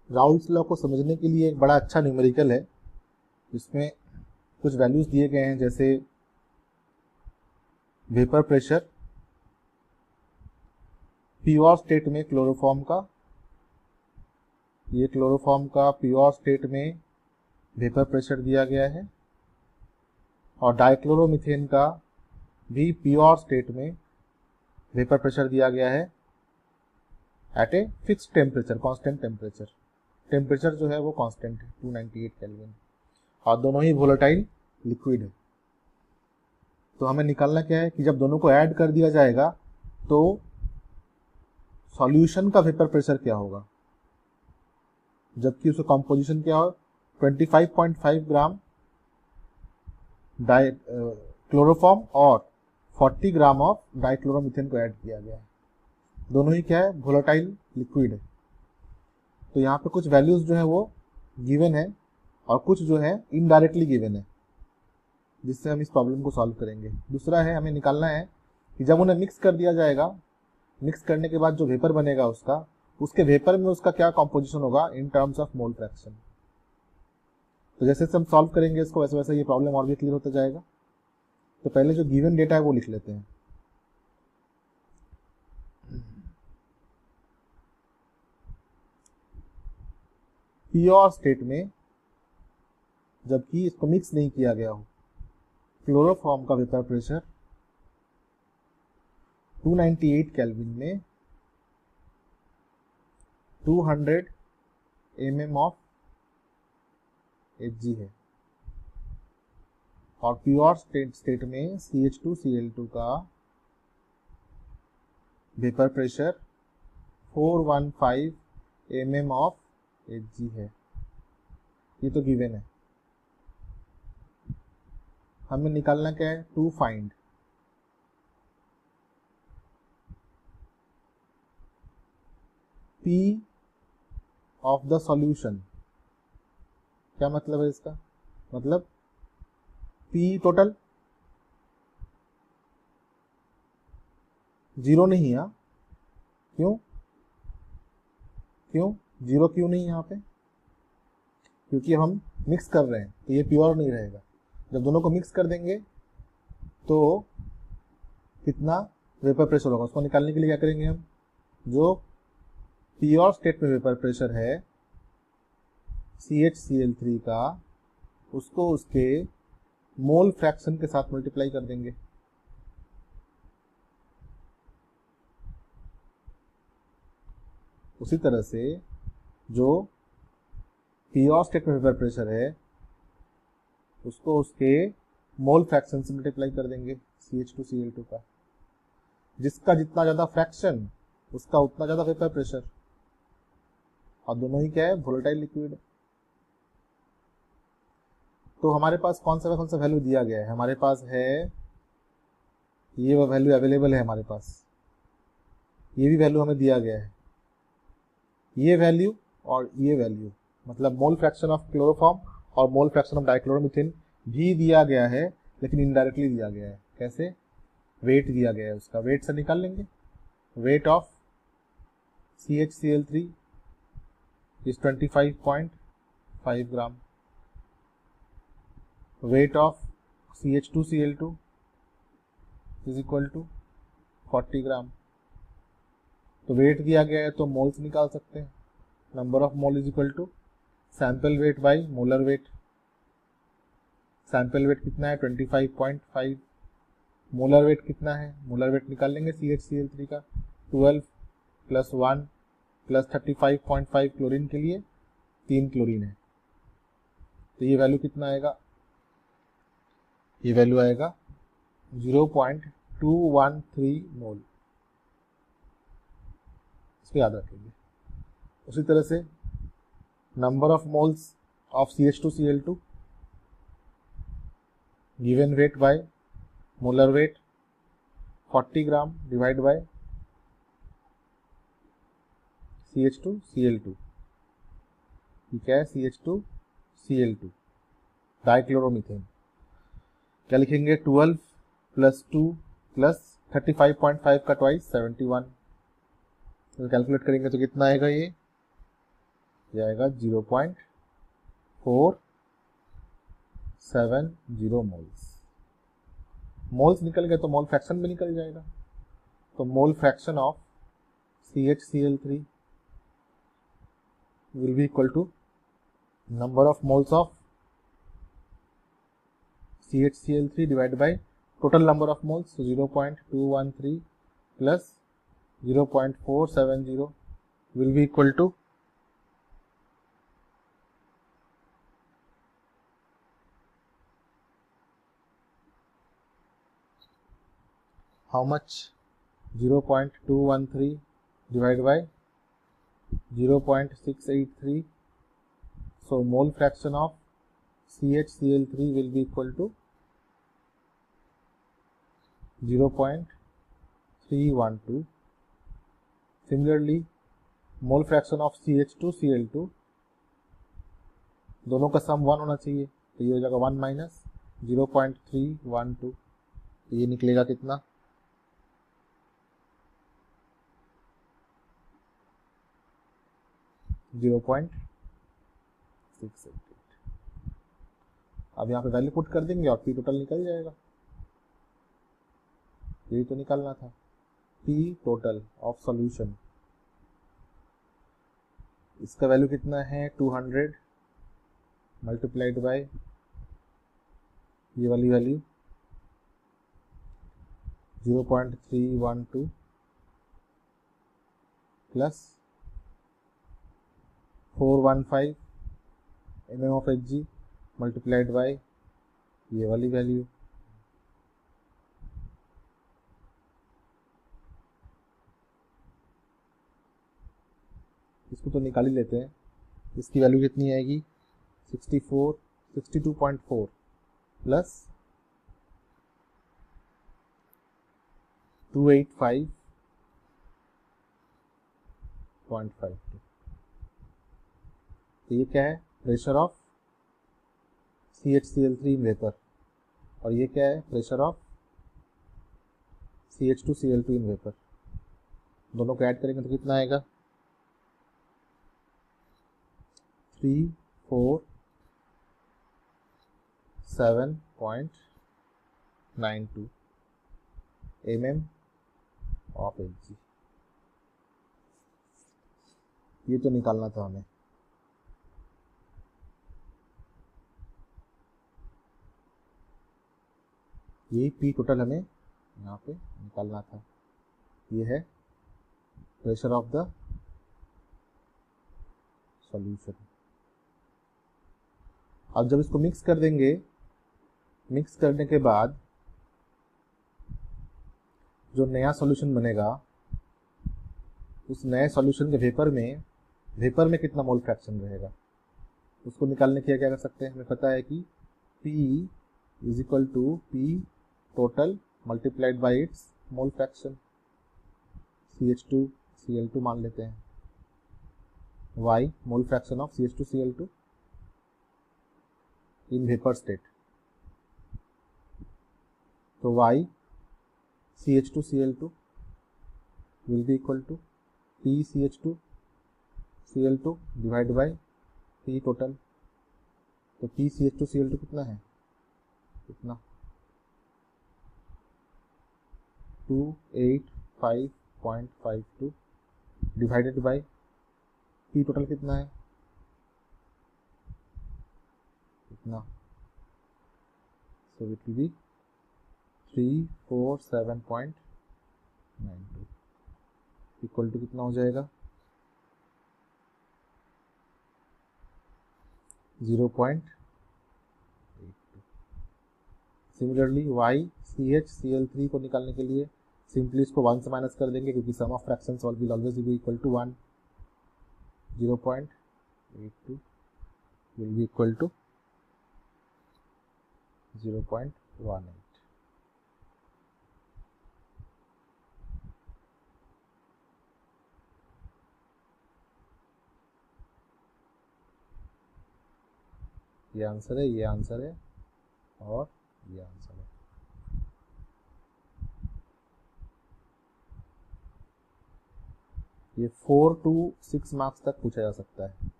Raoult's law को समझने के लिए एक बड़ा अच्छा न्यूमेरिकल है, जिसमें कुछ वैल्यूज दिए गए हैं, जैसे वेपर प्रेशर प्योर स्टेट में क्लोरोफॉर्म का, ये क्लोरोफॉर्म का प्योर स्टेट में वेपर प्रेशर दिया गया है, और डाइक्लोरोमीथेन का भी प्योर स्टेट में वेपर प्रेशर दिया गया है at a fix temperature, constant temperature जो है वो कांस्टेंट है 298 केल्विन, और दोनों ही वोलेटाइल लिक्विड है। तो हमें निकालना क्या है कि जब दोनों को ऐड कर दिया जाएगा तो सॉल्यूशन का वेपर प्रेशर क्या होगा, जबकि उसका कंपोजिशन क्या हो, 25.5 ग्राम क्लोरोफॉर्म और 40 ग्राम ऑफ डाइक्लोरोमीथेन को ऐड किया गया है। दोनों ही क्या है, वोलेटाइल लिक्विड है। तो यहाँ पे कुछ वैल्यूज जो है वो गिवन है और कुछ जो है इनडायरेक्टली गिवन है, जिससे हम इस प्रॉब्लम को सॉल्व करेंगे। दूसरा है, हमें निकालना है कि जब उन्हें मिक्स कर दिया जाएगा, मिक्स करने के बाद जो वेपर बनेगा उसके वेपर में उसका क्या कॉम्पोजिशन होगा in terms of mole fraction. तो जैसे हम सॉल्व करेंगे इसको, वैसे वैसे ये प्रॉब्लम और भी क्लियर होता जाएगा। तो पहले जो गिवन डेटा है वो लिख लेते हैं। प्योर स्टेट में, जबकि इसको मिक्स नहीं किया गया हो, क्लोरोफॉर्म का वेपर प्रेशर 298 केल्विन में 200 mm ऑफ Hg है, और प्योर स्टेट में CH2Cl2 का vapour pressure 415 mm of Hg है। ये तो गिवन है। हमें निकालना क्या है, to find P of the solution. क्या मतलब है इसका, मतलब P टोटल जीरो नहीं है। क्यों जीरो क्यों नहीं यहाँ पे, क्योंकि हम मिक्स कर रहे हैं तो ये प्योर नहीं रहेगा। जब दोनों को मिक्स कर देंगे तो कितना वेपर प्रेशर होगा, उसको निकालने के लिए क्या करेंगे हम, जो प्योर स्टेट में वेपर प्रेशर है CHCl3 का, उसको उसके मोल फ्रैक्शन के साथ मल्टीप्लाई कर देंगे। उसी तरह से जो प्योर स्टेट में वेपर प्रेशर है उसको उसके मोल फ्रैक्शन से मल्टीप्लाई कर देंगे CH2Cl2 का। जिसका जितना ज्यादा फ्रैक्शन उसका उतना ज्यादा वेपर प्रेशर, और दोनों ही क्या है, वोलेटाइल लिक्विड। तो हमारे पास कौन सा वैल्यू दिया गया है, हमारे पास है ये वैल्यू अवेलेबल है हमारे पास, ये भी वैल्यू हमें दिया गया है, ये वैल्यू और ये वैल्यू, मतलब मोल फ्रैक्शन ऑफ क्लोरोफॉर्म और मोल फ्रैक्शन ऑफ डाइक्लोरोमीथेन भी दिया गया है, लेकिन इनडायरेक्टली दिया गया है। कैसे, वेट दिया गया है, उसका वेट से निकाल लेंगे। Weight of CHCl3 is 25.5 gram, weight of CH2Cl2 is equal to 40 gram. तो वेट दिया गया है तो मोल्स निकाल सकते हैं। Number of mole is equal to sample weight by molar weight. Sample weight कितना है, 25.5। मोलर वेट कितना है, मोलर वेट निकाल लेंगे CHCl3 का, 12 + 1 + 35.5 क्लोरीन के लिए 3 क्लोरीन है। तो ये वैल्यू कितना आएगा, ये वैल्यू आएगा 0.213 मोल। इसको याद रखेंगे। उसी तरह से number of moles of CH2Cl2 given weight by molar weight 40 gram divide by CH2Cl2, ठीक है, CH2Cl2 डाइक्लोरोमीथेन। क्या लिखेंगे, 12 + 2 + 35.5 का ट्वाइस 71। तो कैलकुलेट करेंगे तो कितना आएगा, ये जाएगा 0.470 मोल्स। मोल्स निकल गए तो मोल फ्रैक्शन भी निकल जाएगा। तो मोल fraction of CHCl3 will be equal to number of moles of CHCl3 divided by total number of moles, so 0.213 plus 0.470 will be equal to how much? 0.213 divided by 0.683. So mole fraction of CHCl3 will be equal to 0.312. Similarly, mole fraction of CH2Cl2, दोनों का सम 1 होना चाहिए, तो ये हो जाएगा 1 minus 0.312, तो ये निकलेगा कितना? 0.688। अब यहाँ पे वैल्यू पुट कर देंगे और पी टोटल निकल जाएगा। यही तो निकालना था, पी टोटल ऑफ सॉल्यूशन। इसका वैल्यू कितना है? 200 मल्टीप्लाइड बाय ये वाली value 0.312 plus 415 mm of Hg multiplied by ये वाली वैल्यू इसको तो निकाल ही लेते हैं। इसकी वैल्यू कितनी आएगी? 62.4 प्लस 285.52। तो ये क्या है? Pressure of CHCl3 in vapour, और ये क्या है? Pressure of CH2Cl2 in vapour. दोनों को ऐड करेंगे तो कितना आएगा? 347.92 mm of Hg। ये तो निकालना था हमें। यही पी टोटल हमें यहाँ पे निकालना था। ये है प्रेशर ऑफ द सॉल्यूशन। अब जब इसको मिक्स कर देंगे, मिक्स करने के बाद जो नया सॉल्यूशन बनेगा, उस नए सॉल्यूशन के वेपर में कितना मोल फ्रैक्शन रहेगा, उसको निकालने के लिए क्या कर सकते हैं? हमें पता है कि P is equal to P total multiplied by its mole fraction. CH2Cl2 मान लेते हैं, Y mole fraction of CH2Cl2 in vapour state. तो Y CH2Cl2 will be equal to P CH2Cl2 divide by P total. तो P CH2Cl2 कितना है? कितना? 285.52 divided by P total कितना है? कितना? So it will be 347.92 equal to कितना हो जाएगा? 0.82। सिमिलरली Y CHCl3 को निकालने के लिए सिंपली इसको 1 से माइनस कर देंगे, क्योंकि sum of fractions will always be equal to 1। 0.82 will be equal to 0.18। ये आंसर है, ये आंसर है और ये आंसर है। ये 4 to 6 मार्क्स तक पूछा जा सकता है।